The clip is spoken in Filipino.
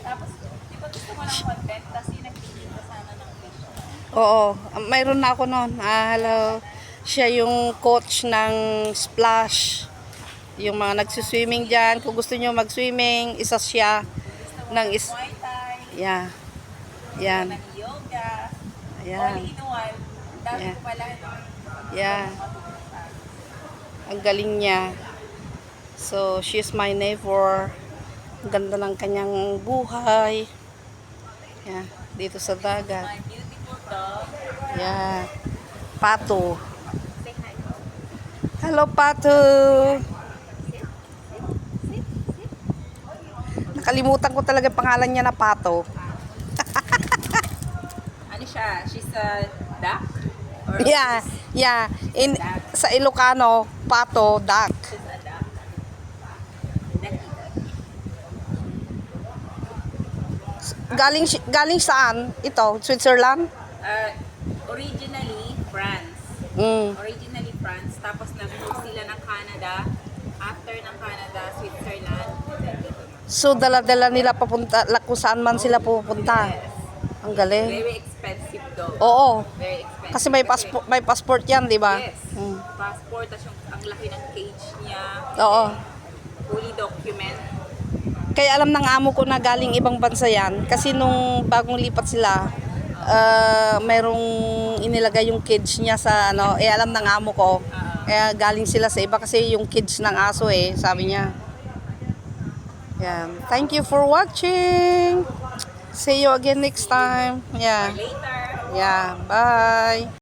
Tapos, di ba gusto mo ng content? Kasi nagpili ka sana ng fish. Oo, mayroon na ako noon. Hello. Siya yung coach ng Splash. Yung mga nagsiswimming dyan. Kung gusto nyo mag-swimming, isa siya. Kung gusto mo Ng ng is Muay Thai, Yeah. gusto mo Yan. ng yoga, all Ayan. in one. Dami Yeah. ko pala ito. Yeah. Ang galing niya. So, she's my neighbor. Ang ganda ng kanyang buhay. Yeah. Dito sa dagat. My beautiful dog. Yeah. Pato. Say hi. Hello, Pato. Nakalimutan ko talaga yung pangalan niya na Pato. Ano siya? She's a duck? Or Yeah, yeah. Sa Ilocano, Pato, duck. she's a duck? Ducky. Galing saan? Ito, Switzerland? Originally, France. Originally, France. Tapos nag-move sila ng Canada. After ng Canada, Switzerland. And then dito na. So, dala-dala nila papunta, kung saan man sila pupunta. Yes. Ang galing. Very expensive though. Oo. Very expensive. Kasi may passport yan, di ba? Yes. Passport, tas yung ang laki ng cage niya. Oo. Fully document. Kaya alam ng amo ko na galing ibang bansa yan. Kasi nung bagong lipat sila, merong inilagay yung cage niya sa ano, alam ng amo ko. Kaya galing sila sa iba kasi yung cage ng aso sabi niya. Yan. Thank you for watching. See you again next time. Yeah. Later. Yeah. Bye.